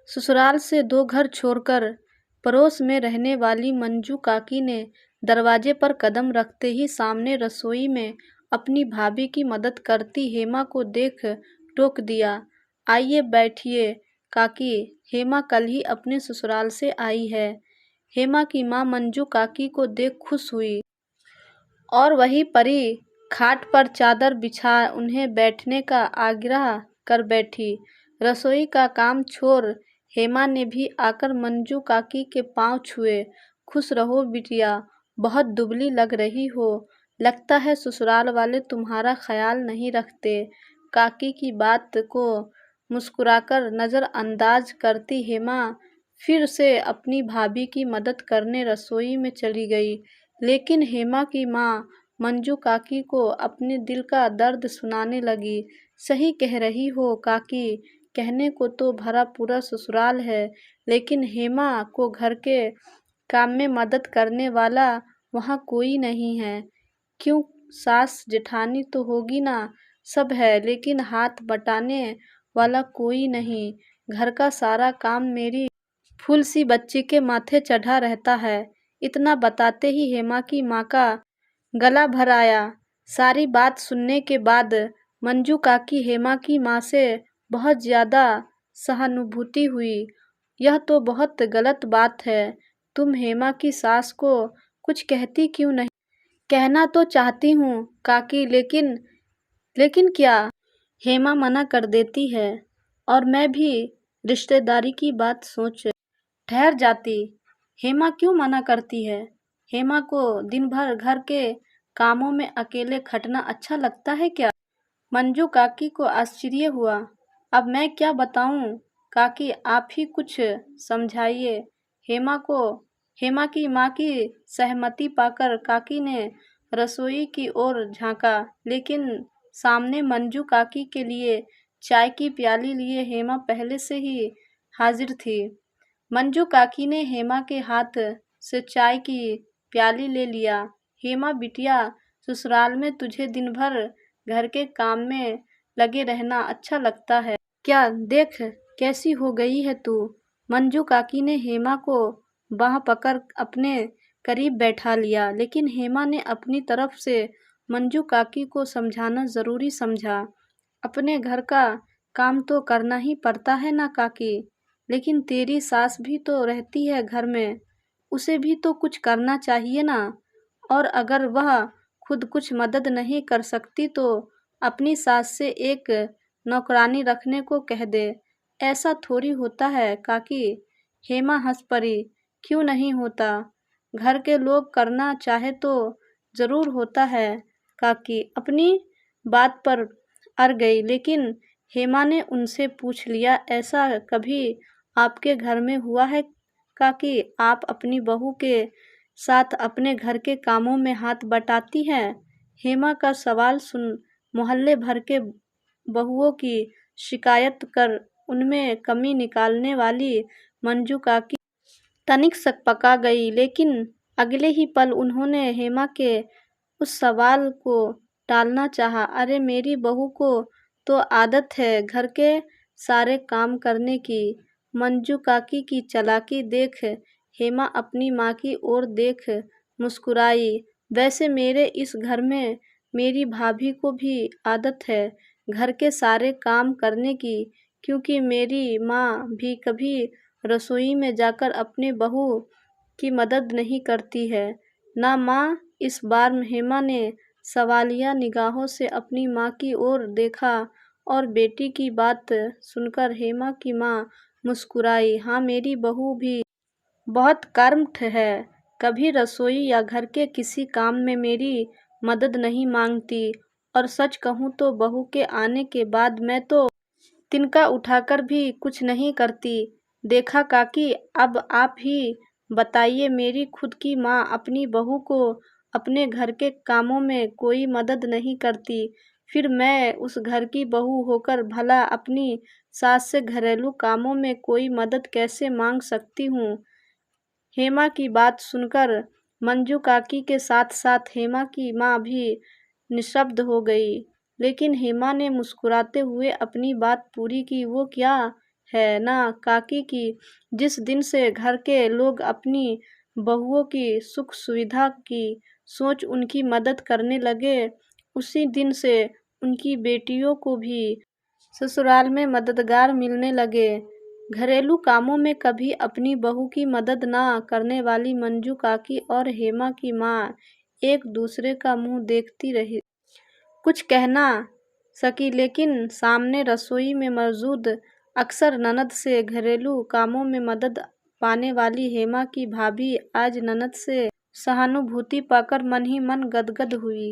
ससुराल से 2 घर छोड़कर पड़ोस में रहने वाली मंजू काकी ने दरवाजे पर कदम रखते ही सामने रसोई में अपनी भाभी की मदद करती हेमा को देख टोक दिया। आइए बैठिए काकी, हेमा कल ही अपने ससुराल से आई है। हेमा की माँ मंजू काकी को देख खुश हुई और वही परी खाट पर चादर बिछा उन्हें बैठने का आग्रह कर बैठी। रसोई का काम छोड़ हेमा ने भी आकर मंजू काकी के पांव छुए। खुश रहो बिटिया, बहुत दुबली लग रही हो, लगता है ससुराल वाले तुम्हारा ख्याल नहीं रखते। काकी की बात को मुस्कुराकर नज़रअंदाज करती हेमा फिर से अपनी भाभी की मदद करने रसोई में चली गई। लेकिन हेमा की माँ मंजू काकी को अपने दिल का दर्द सुनाने लगी। सही कह रही हो काकी, कहने को तो भरा पूरा ससुराल है, लेकिन हेमा को घर के काम में मदद करने वाला वहाँ कोई नहीं है। क्यों, सास जेठानी तो होगी ना, सब है, लेकिन हाथ बटाने वाला कोई नहीं। घर का सारा काम मेरी फूल सी बच्ची के माथे चढ़ा रहता है। इतना बताते ही हेमा की माँ का गला भर आया। सारी बात सुनने के बाद मंजू काकी हेमा की माँ से बहुत ज़्यादा सहानुभूति हुई। यह तो बहुत गलत बात है, तुम हेमा की सास को कुछ कहती क्यों नहीं? कहना तो चाहती हूँ काकी, लेकिन क्या? हेमा मना कर देती है और मैं भी रिश्तेदारी की बात सोच ठहर जाती। हेमा क्यों मना करती है? हेमा को दिन भर घर के कामों में अकेले खटना अच्छा लगता है क्या? मंजू काकी को आश्चर्य हुआ। अब मैं क्या बताऊं काकी, आप ही कुछ समझाइए। हेमा की माँ की सहमति पाकर काकी ने रसोई की ओर झांका, लेकिन सामने मंजू काकी के लिए चाय की प्याली लिए हेमा पहले से ही हाजिर थी। मंजू काकी ने हेमा के हाथ से चाय की प्याली ले लिया। हेमा बिटिया, ससुराल में तुझे दिन भर घर के काम में लगे रहना अच्छा लगता है क्या? देख कैसी हो गई है तू। मंजू काकी ने हेमा को बाह पकड़ अपने करीब बैठा लिया, लेकिन हेमा ने अपनी तरफ से मंजू काकी को समझाना जरूरी समझा। अपने घर का काम तो करना ही पड़ता है ना काकी, लेकिन तेरी सास भी तो रहती है घर में, उसे भी तो कुछ करना चाहिए ना। और अगर वह खुद कुछ मदद नहीं कर सकती तो अपनी सास से एक नौकरानी रखने को कह दे। ऐसा थोड़ी होता है काकी। हेमा हंस पड़ी। क्यों नहीं होता, घर के लोग करना चाहे तो जरूर होता है काकी। अपनी बात पर अड़ गई, लेकिन हेमा ने उनसे पूछ लिया, ऐसा कभी आपके घर में हुआ है काकी, आप अपनी बहू के साथ अपने घर के कामों में हाथ बटाती हैं? हेमा का सवाल सुन मोहल्ले भर के बहुओं की शिकायत कर उनमें कमी निकालने वाली मंजू काकी तनिक सकपका गई, लेकिन अगले ही पल उन्होंने हेमा के उस सवाल को टालना चाहा। अरे मेरी बहू को तो आदत है घर के सारे काम करने की। मंजू काकी की चालाकी देख हेमा अपनी माँ की ओर देख मुस्कुराई। वैसे मेरे इस घर में मेरी भाभी को भी आदत है घर के सारे काम करने की, क्योंकि मेरी माँ भी कभी रसोई में जाकर अपनी बहू की मदद नहीं करती है ना माँ। इस बार हेमा ने सवालिया निगाहों से अपनी माँ की ओर देखा और बेटी की बात सुनकर हेमा की माँ मुस्कुराई। हाँ, मेरी बहू भी बहुत कर्मठ है, कभी रसोई या घर के किसी काम में मेरी मदद नहीं मांगती। और सच कहूँ तो बहू के आने के बाद मैं तो तिनका उठाकर भी कुछ नहीं करती। देखा काकी, अब आप ही बताइए, मेरी खुद की माँ अपनी बहू को अपने घर के कामों में कोई मदद नहीं करती, फिर मैं उस घर की बहू होकर भला अपनी सास से घरेलू कामों में कोई मदद कैसे मांग सकती हूँ? हेमा की बात सुनकर मंजू काकी के साथ साथ हेमा की माँ भी निशब्द हो गई, लेकिन हेमा ने मुस्कुराते हुए अपनी बात पूरी की। वो क्या है ना काकी की। जिस दिन से घर के लोग अपनी बहुओं की सुख सुविधा की सोच उनकी मदद करने लगे, उसी दिन से उनकी बेटियों को भी ससुराल में मददगार मिलने लगे। घरेलू कामों में कभी अपनी बहू की मदद ना करने वाली मंजू काकी और हेमा की माँ एक दूसरे का मुंह देखती रही। कुछ कह ना सकी, लेकिन सामने रसोई में मौजूद अक्सर ननद से घरेलू कामों में मदद पाने वाली हेमा की भाभी आज ननद से सहानुभूति पाकर मन ही मन गदगद हुई।